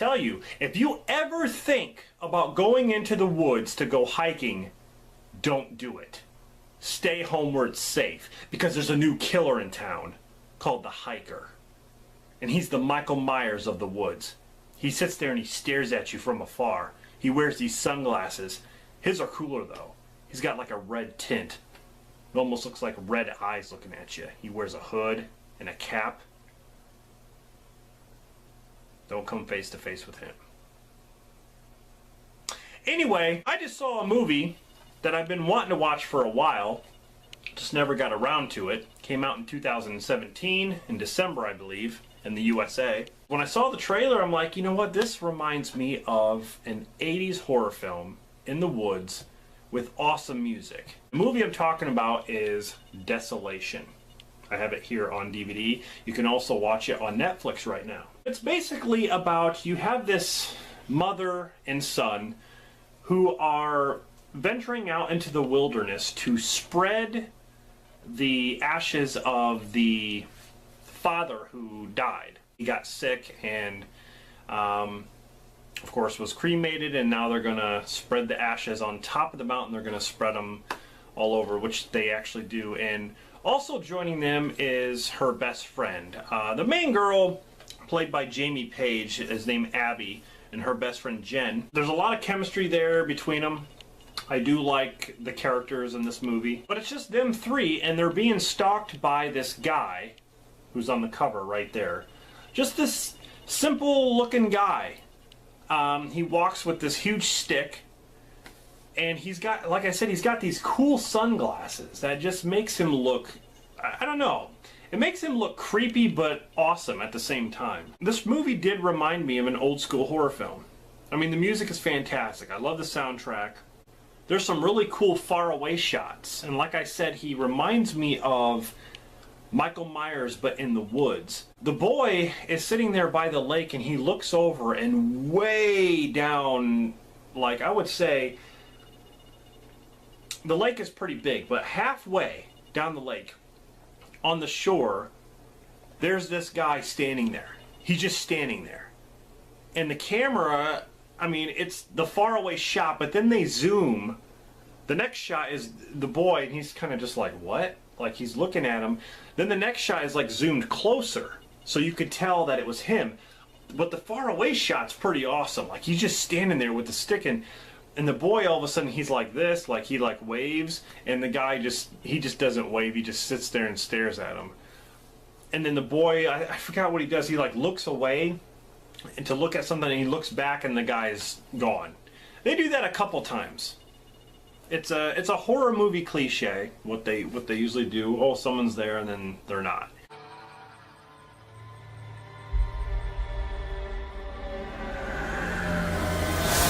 tell you, if you ever think about going into the woods to go hiking, don't do it. Stay home where it's safe, because there's a new killer in town called the Hiker. And he's the Michael Myers of the woods. He sits there and he stares at you from afar. He wears these sunglasses. His are cooler though. He's got like a red tint. It almost looks like red eyes looking at you. He wears a hood and a cap. Don't come face to face with him. Anyway, I just saw a movie that I've been wanting to watch for a while. Just never got around to it. Came out in 2017, in December I believe, in the USA. When I saw the trailer, I'm like, you know what? This reminds me of an 80s horror film in the woods with awesome music. The movie I'm talking about is Desolation. I have it here on DVD. You can also watch it on Netflix right now. It's basically about, you have this mother and son who are venturing out into the wilderness to spread the ashes of the father who died. He got sick and of course was cremated, and now they're gonna spread the ashes on top of the mountain. They're gonna spread them all over, which they actually do. And also joining them is her best friend. The main girl, played by Jamie Page, is named Abby, and her best friend Jen. There's a lot of chemistry there between them. I do like the characters in this movie, but it's just them three, and they're being stalked by this guy who's on the cover right there. Just this simple looking guy. He walks with this huge stick, and he's got, like I said, he's got these cool sunglasses that just makes him look, I don't know, it makes him look creepy but awesome at the same time. This movie did remind me of an old school horror film. I mean, the music is fantastic. I love the soundtrack. There's some really cool faraway shots, and like I said, he reminds me of Michael Myers but in the woods. The boy is sitting there by the lake, and he looks over, and way down, like I would say, the lake is pretty big, but halfway down the lake, on the shore, there's this guy standing there. He's just standing there. And the camera, I mean, it's the faraway shot, but then they zoom. The next shot is the boy, and he's kind of just like, what? Like, he's looking at him. Then the next shot is like zoomed closer, so you could tell that it was him. But the faraway shot's pretty awesome. Like, he's just standing there with the stick, and the boy, all of a sudden, he's like this, like he like waves, and the guy he just doesn't wave. He just sits there and stares at him. And then the boy, I forgot what he does. He like looks away and to look at something, and he looks back, and the guy's gone. They do that a couple times. It's a horror movie cliche, what they usually do. Oh, someone's there, and then they're not.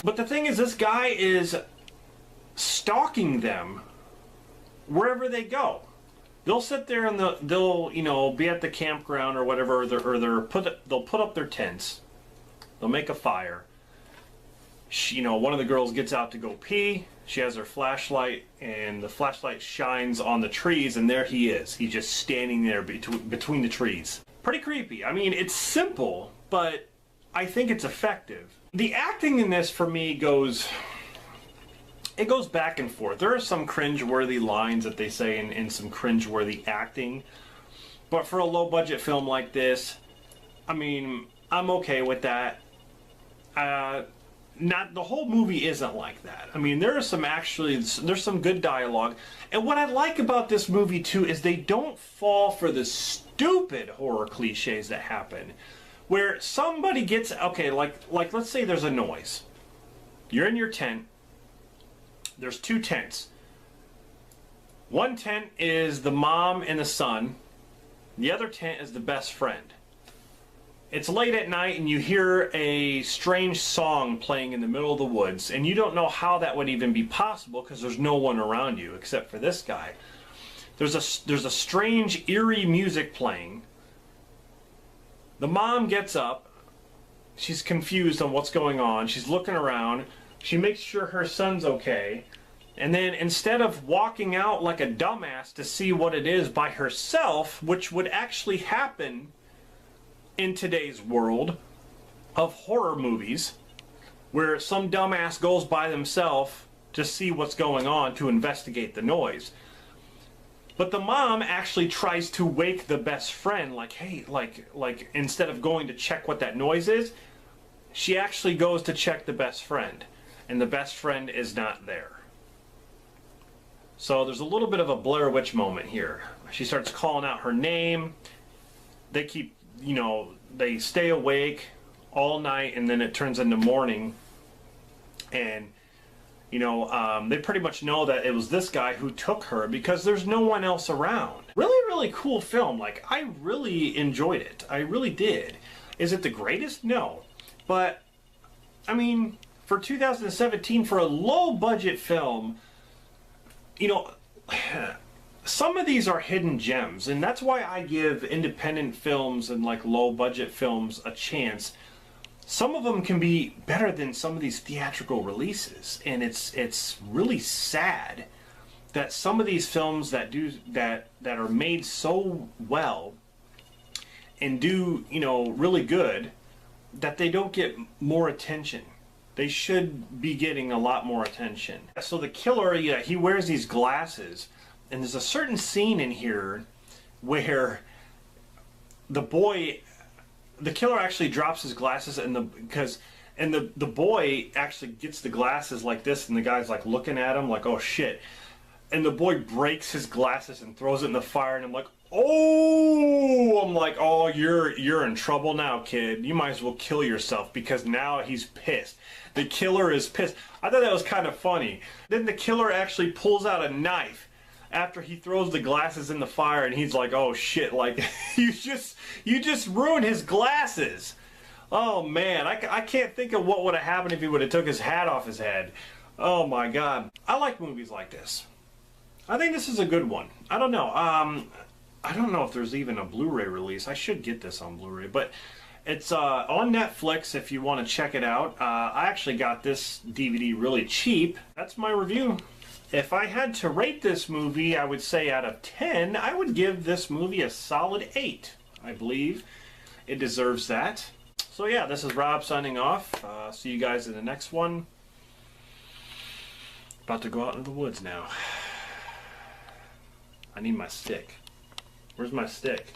But the thing is, this guy is stalking them wherever they go. They'll sit there and they'll you know, be at the campground or whatever, they'll put up their tents. They'll make a fire. You know, one of the girls gets out to go pee. She has her flashlight, and the flashlight shines on the trees, and there he is. He's just standing there between the trees. Pretty creepy. I mean, it's simple, but I think it's effective. The acting in this, for me, goes back and forth. There are some cringe-worthy lines that they say in some cringe-worthy acting, but for a low-budget film like this, I mean, I'm okay with that. Not the whole movie isn't like that. I mean, there's some good dialogue, and what I like about this movie too is they don't fall for the stupid horror cliches that happen, where somebody gets, okay, like let's say there's a noise. You're in your tent. There's two tents. One tent is the mom and the son. The other tent is the best friend. It's late at night, and you hear a strange song playing in the middle of the woods, and you don't know how that would even be possible because there's no one around you except for this guy. There's a strange, eerie music playing. The mom gets up. She's confused on what's going on. She's looking around. She makes sure her son's okay. And then instead of walking out like a dumbass to see what it is by herself, which would actually happen in today's world, of horror movies where some dumbass goes by themselves to see what's going on, to investigate the noise. But the mom actually tries to wake the best friend, like, hey, like instead of going to check what that noise is, she actually goes to check the best friend, and the best friend is not there. So there's a little bit of a Blair Witch moment here. She starts calling out her name. They keep, you know, they stay awake all night, and then it turns into morning. And, you know, they pretty much know that it was this guy who took her because there's no one else around. Really, really cool film. Like, I really enjoyed it. I really did. Is it the greatest? No. But, I mean, for 2017, for a low-budget film, you know, some of these are hidden gems, and that's why I give independent films and like low-budget films a chance. Some of them can be better than some of these theatrical releases, and it's really sad that some of these films that are made so well and do, you know, really good, that they don't get more attention. They should be getting a lot more attention. So the killer, yeah, he wears these glasses, and there's a certain scene in here where the killer actually drops his glasses, and the boy actually gets the glasses like this, and the guy's like looking at him like, oh shit. And the boy breaks his glasses and throws it in the fire, and I'm like, oh! I'm like, oh, you're in trouble now, kid. You might as well kill yourself, because now he's pissed. The killer is pissed. I thought that was kind of funny. Then the killer actually pulls out a knife after he throws the glasses in the fire, and he's like, oh shit, like, you just ruined his glasses. Oh man, I can't think of what would have happened if he would have took his hat off his head. Oh my god. I like movies like this. I think this is a good one. I don't know. I don't know if there's even a Blu-ray release. I should get this on Blu-ray, but it's on Netflix if you want to check it out. I actually got this DVD really cheap. That's my review. If I had to rate this movie, I would say out of 10, I would give this movie a solid 8. I believe it deserves that. So yeah, this is Rob signing off. See you guys in the next one. About to go out into the woods now. I need my stick. Where's my stick?